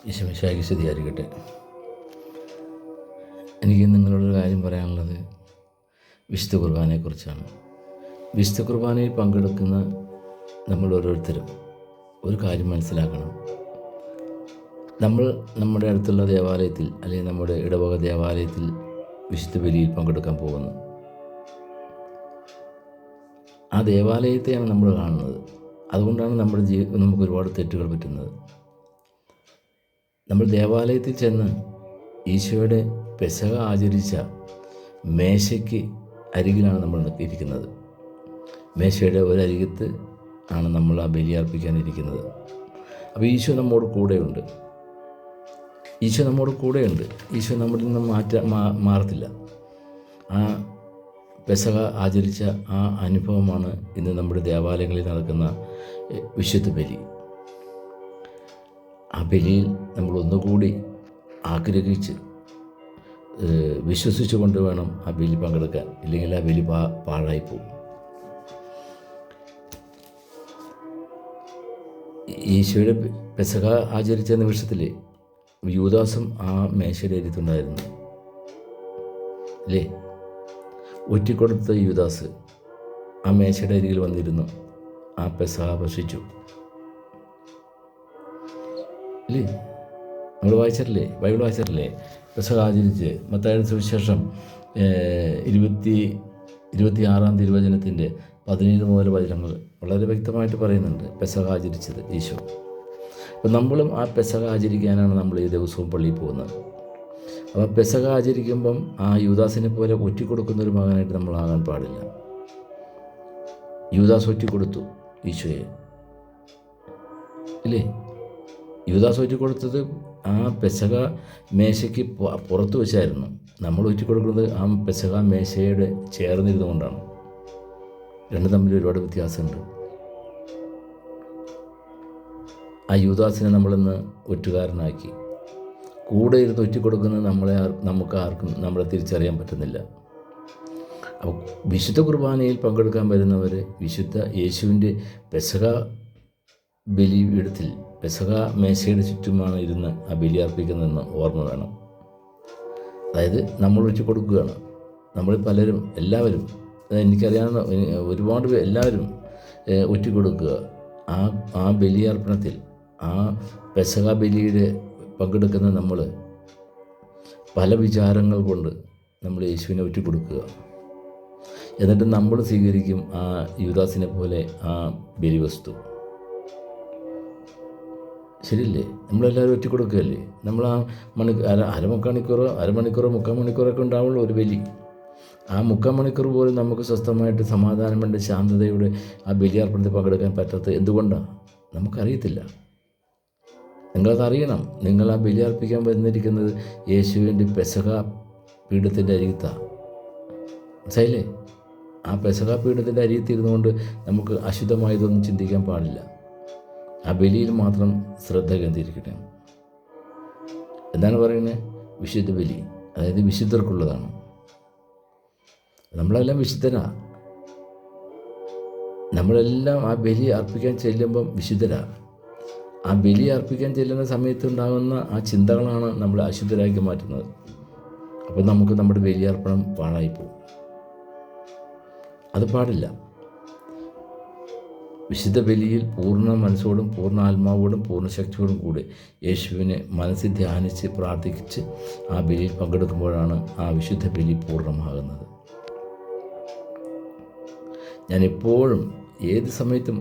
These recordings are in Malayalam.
ഈശോമിശിഹായ്ക്ക് സ്തുതിയായിരിക്കട്ടെ. എനിക്ക് നിങ്ങളോടൊരു കാര്യം പറയാനുള്ളത് വിശുദ്ധ കുർബാനയെക്കുറിച്ചാണ്. വിശുദ്ധ കുർബാനയിൽ പങ്കെടുക്കുന്ന നമ്മൾ ഓരോരുത്തരും ഒരു കാര്യം മനസ്സിലാക്കണം. നമ്മൾ നമ്മുടെ അടുത്തുള്ള ദേവാലയത്തിൽ അല്ലെങ്കിൽ നമ്മുടെ ഇടവക ദേവാലയത്തിൽ വിശുദ്ധ ബലിയിൽ പങ്കെടുക്കാൻ പോകുന്നു. ആ ദേവാലയത്തെയാണ് നമ്മൾ കാണുന്നത്. അതുകൊണ്ടാണ് നമ്മുടെ നമുക്ക് ഒരുപാട് തെറ്റുകൾ പറ്റുന്നത്. നമ്മൾ ദേവാലയത്തിൽ ചെന്ന് ഈശോയുടെ പെസഹ ആചരിച്ച മേശയ്ക്ക് അരികിലാണ് നമ്മൾ ഇരിക്കുന്നത്. മേശയുടെ ഒരരികത്ത് ആണ് നമ്മൾ ആ ബലി അർപ്പിക്കാനിരിക്കുന്നത്. അപ്പോൾ ഈശോ നമ്മോട് കൂടെയുണ്ട്. ഈശോ നമ്മളിൽ നിന്ന് മാറത്തില്ല. ആ പെസഹ ആചരിച്ച ആ അനുഭവമാണ് ഇന്ന് നമ്മുടെ ദേവാലയങ്ങളിൽ നടക്കുന്ന വിശുദ്ധ ബലി. ആ ബലിയിൽ നമ്മൾ ഒന്നുകൂടി ആഗ്രഹിച്ച് വിശ്വസിച്ചു കൊണ്ട് വേണം ആ ബലി പങ്കെടുക്കാൻ. ഇല്ലെങ്കിൽ ആ ബലി പാഴായിപ്പോവും. ഈശോയുടെ പെസഹ ആചരിച്ച നിമിഷത്തിൽ യൂദാസും ആ മേശയുടെ അരികത്തുണ്ടായിരുന്നു അല്ലേ? ഒറ്റിക്കൊടുത്ത യൂദാസ് ആ മേശയുടെ അരികിൽ വന്നിരുന്നു, ആ പെസഹ ഭക്ഷിച്ചു അല്ലേ? നമ്മൾ വായിച്ചിട്ടില്ലേ? ബൈബിൾ വായിച്ചിട്ടില്ലേ? പെസഹ ആചരിച്ച് മത്തായിയുടെ സുവിശേഷം 26 തിരുവചനത്തിൻ്റെ 17 മുതൽ വചനങ്ങൾ വളരെ വ്യക്തമായിട്ട് പറയുന്നുണ്ട് പെസഹ ആചരിച്ചത് ഈശോ. അപ്പോൾ നമ്മളും ആ പെസഹ ആചരിക്കാനാണ് നമ്മൾ ഈ ദിവസവും പള്ളിയിൽ പോകുന്നത്. അപ്പോൾ പെസഹ ആചരിക്കുമ്പം ആ യൂദാസിനെ പോലെ ഒറ്റിക്കൊടുക്കുന്നൊരു മകനായിട്ട് നമ്മളാകാൻ പാടില്ല. യൂദാസ് ഒറ്റിക്കൊടുത്തു ഈശോയെ ഇല്ലേ? യൂദാസ് ഒറ്റിക്കൊടുത്തത് ആ പെസഹ മേശയ്ക്ക് പുറത്ത് വെച്ചായിരുന്നു. നമ്മൾ ഒറ്റിക്കൊടുക്കുന്നത് ആ പെസഹ മേശയുടെ ചേർന്നിരുന്നു കൊണ്ടാണ്. രണ്ടും തമ്മിൽ ഒരുപാട് വ്യത്യാസമുണ്ട്. ആ യൂദാസിനെ നമ്മളിന്ന് ഒറ്റുകാരനാക്കി. കൂടെ ഇരുന്ന് ഒറ്റിക്കൊടുക്കുന്നത് നമുക്ക് ആർക്കും നമ്മളെ തിരിച്ചറിയാൻ പറ്റുന്നില്ല. അപ്പോൾ വിശുദ്ധ കുർബാനയിൽ പങ്കെടുക്കാൻ വരുന്നവർ വിശുദ്ധ യേശുവിൻ്റെ പെസഹ ബലിപീഠത്തിൽ പെസഹ മേശയുടെ ചുറ്റുമാണ് ഇരുന്ന് ആ ബലി അർപ്പിക്കുന്നതെന്ന് ഓർമ്മ വേണം. അതായത് നമ്മൾ ഒറ്റിക്കൊടുക്കുകയാണ്. നമ്മൾ പലരും എല്ലാവരും എനിക്കറിയാവുന്ന ഒരുപാട് എല്ലാവരും ഒറ്റിക്കൊടുക്കുക. ആ ബലിയർപ്പണത്തിൽ ആ പെസഹ ബലിയുടെ പങ്കെടുക്കുന്ന നമ്മൾ പല വിചാരങ്ങൾ കൊണ്ട് നമ്മൾ യേശുവിനെ ഒറ്റിക്കൊടുക്കുക. എന്നിട്ട് നമ്മൾ സ്വീകരിക്കും ആ യൂദാസിനെ പോലെ ആ ബലിവസ്തു. ശരിയല്ലേ? നമ്മളെല്ലാവരും ഒറ്റിക്കൊടുക്കുകയല്ലേ? നമ്മൾ ആ അരമണിക്കൂറോ 3/4 മണിക്കൂറൊക്കെ ഉണ്ടാവുള്ളൂ ഒരു ബലി. ആ 3/4 മണിക്കൂർ പോലും നമുക്ക് സ്വസ്ഥമായിട്ട് സമാധാനമുണ്ട്, ശാന്തതയോടെ ആ ബലിയർപ്പണത്തിൽ പങ്കെടുക്കാൻ പറ്റാത്തത് എന്തുകൊണ്ടാണ്? നമുക്കറിയത്തില്ല. നിങ്ങളതറിയണം. നിങ്ങൾ ആ ബലി അർപ്പിക്കാൻ വന്നിരിക്കുന്നത് യേശുവിൻ്റെ പെസഹ പീഠത്തിൻ്റെ അരികത്താണ്. മനസ്സിലായില്ലേ? ആ പെസഹ പീഠത്തിൻ്റെ അരികത്തിരുന്നു കൊണ്ട് നമുക്ക് അശുദ്ധമായതൊന്നും ചിന്തിക്കാൻ പാടില്ല. ആ ബലിയിൽ മാത്രം ശ്രദ്ധ കേന്ദ്രീകരിക്കട്ടെ. എന്താണ് പറയുന്നത്? വിശുദ്ധ ബലി, അതായത് വിശുദ്ധർക്കുള്ളതാണ്. നമ്മളെല്ലാം വിശുദ്ധരാണ്. നമ്മളെല്ലാം ആ ബലി അർപ്പിക്കാൻ ചെല്ലുമ്പം വിശുദ്ധരാണ്. ആ ബലി അർപ്പിക്കാൻ ചെല്ലുന്ന സമയത്തുണ്ടാകുന്ന ആ ചിന്തകളാണ് നമ്മളെ അശുദ്ധരാക്കി മാറ്റുന്നത്. അപ്പോൾ നമുക്ക് നമ്മുടെ ബലിയർപ്പണം പാഴായിപ്പോവും. അത് പാടില്ല. വിശുദ്ധ ബലിയിൽ പൂർണ്ണ മനസ്സോടും പൂർണ്ണ ആത്മാവോടും പൂർണ്ണ ശക്തിയോടും കൂടി യേശുവിനെ മനസ്സിൽ ധ്യാനിച്ച് പ്രാർത്ഥിച്ച് ആ ബലിയിൽ പങ്കെടുക്കുമ്പോഴാണ് ആ വിശുദ്ധ ബലി പൂർണ്ണമാകുന്നത്. ഞാൻ എപ്പോഴും ഏത് സമയത്തും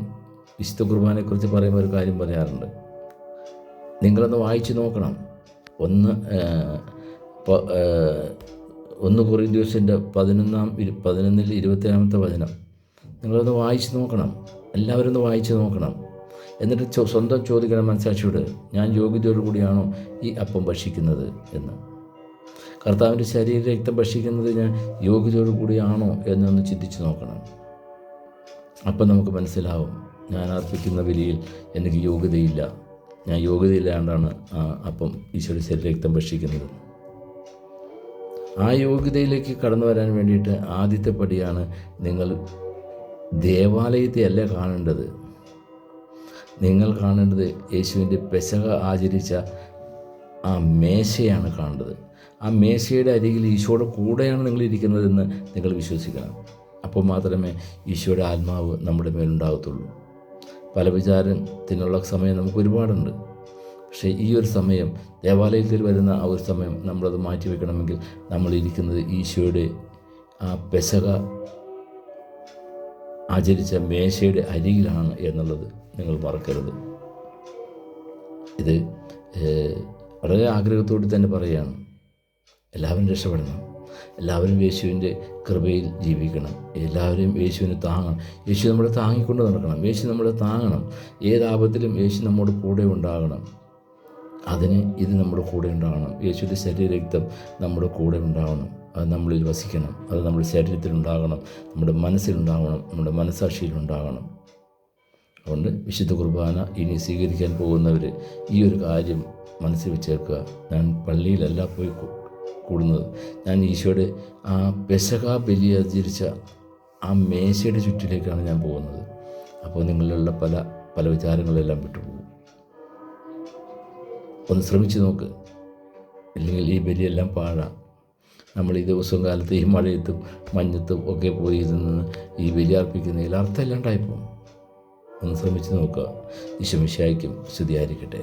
വിശുദ്ധ കുർബാനയെക്കുറിച്ച് പറയുമ്പോൾ ഒരു കാര്യം പറയാറുണ്ട്. നിങ്ങളൊന്ന് വായിച്ച് നോക്കണം. 1 കൊറിന്ത്യൻസിൻ്റെ 11-27 വചനം നിങ്ങളൊന്ന് വായിച്ച് നോക്കണം. എല്ലാവരും ഒന്ന് വായിച്ച് നോക്കണം. എന്നിട്ട് സ്വന്തം ചോദിക്കണം മനസ്സാക്ഷിയോട്, ഞാൻ യോഗ്യതയോടു കൂടിയാണോ ഈ അപ്പം ഭക്ഷിക്കുന്നത് എന്ന്. കർത്താവിൻ്റെ ശരീര രക്തം ഭക്ഷിക്കുന്നത് ഞാൻ യോഗ്യതയോടു കൂടിയാണോ എന്നൊന്ന് ചിന്തിച്ച് നോക്കണം. അപ്പം നമുക്ക് മനസ്സിലാവും, ഞാൻ അർപ്പിക്കുന്ന ബലിയിൽ എനിക്ക് യോഗ്യതയില്ല. ഞാൻ യോഗ്യതയില്ലാണ്ടാണ് ആ അപ്പം ഈശോയുടെ ശരീര രക്തം ഭക്ഷിക്കുന്നത്. ആ യോഗ്യതയിലേക്ക് കടന്നു വരാൻ വേണ്ടിയിട്ട് ആദ്യത്തെ പടിയാണ് നിങ്ങൾ ദേവാലയത്തെ അല്ല കാണേണ്ടത്. നിങ്ങൾ കാണേണ്ടത് യേശുവിൻ്റെ പെസഹ ആചരിച്ച ആ മേശയാണ് കാണേണ്ടത്. ആ മേശയുടെ അരികിൽ ഈശോയുടെ കൂടെയാണ് നിങ്ങൾ ഇരിക്കുന്നതെന്ന് നിങ്ങൾ വിശ്വസിക്കണം. അപ്പോൾ മാത്രമേ ഈശോയുടെ ആത്മാവ് നമ്മുടെ മേലുണ്ടാകത്തുള്ളൂ. പല വിചാരത്തിനുള്ള സമയം നമുക്ക് ഒരുപാടുണ്ട്. പക്ഷേ ഈ ഒരു സമയം, ദേവാലയത്തിൽ വരുന്ന ആ ഒരു സമയം നമ്മളത് മാറ്റിവെക്കണമെങ്കിൽ നമ്മൾ ഇരിക്കുന്നത് ഈശോയുടെ ആ പെസഹ ആചരിച്ച മേശയുടെ അരികിലാണ് എന്നുള്ളത് നിങ്ങൾ മറക്കരുത്. ഇത് വളരെ ആഗ്രഹത്തോടെ തന്നെ പറയുകയാണ്. എല്ലാവരും രക്ഷപ്പെടണം, എല്ലാവരും യേശുവിൻ്റെ കൃപയിൽ ജീവിക്കണം, എല്ലാവരും യേശുവിനെ താങ്ങണം. യേശു നമ്മളെ താങ്ങിക്കൊണ്ട് നടക്കണം, യേശു നമ്മളെ താങ്ങണം. ഏതാപത്തിലും യേശു നമ്മുടെ കൂടെ ഉണ്ടാകണം. അതിന് ഇത് നമ്മുടെ കൂടെ ഉണ്ടാകണം. യേശുവിൻ്റെ ശരീരരക്തം നമ്മുടെ കൂടെ ഉണ്ടാകണം. അത് നമ്മളിൽ വസിക്കണം. അത് നമ്മുടെ ശരീരത്തിലുണ്ടാകണം, നമ്മുടെ മനസ്സിലുണ്ടാകണം, നമ്മുടെ മനസ്സാക്ഷിയിലുണ്ടാകണം. അതുകൊണ്ട് വിശുദ്ധ കുർബാന ഇനി സ്വീകരിക്കാൻ പോകുന്നവർ ഈ ഒരു കാര്യം മനസ്സിൽ വെച്ചേക്കുക. ഞാൻ പള്ളിയിലല്ല പോയി കൂടുന്നത്, ഞാൻ ഈശോയുടെ ആ പെസഹ ബലി ആചരിച്ച ആ മേശയുടെ ചുറ്റിലേക്കാണ് ഞാൻ പോകുന്നത്. അപ്പോൾ നിങ്ങളിലുള്ള പല വിചാരങ്ങളെല്ലാം വിട്ടുപോകും. ഒന്ന് ശ്രമിച്ചു നോക്ക്, ഇല്ലെങ്കിൽ ഈ ബലിയെല്ലാം പാഴാം. നമ്മൾ ഈ ദിവസവും കാലത്ത് ഈ മഴയത്തും മഞ്ഞത്തും ഒക്കെ പോയി നിന്ന് ഈ ബലി അർപ്പിക്കുന്നതിൽ അർത്ഥമില്ലാണ്ടായിപ്പോൾ ഒന്ന് ശ്രമിച്ചു നോക്കുക. ഈശോ മിശിഹായ്ക്കും സ്തുതിയായിരിക്കട്ടെ.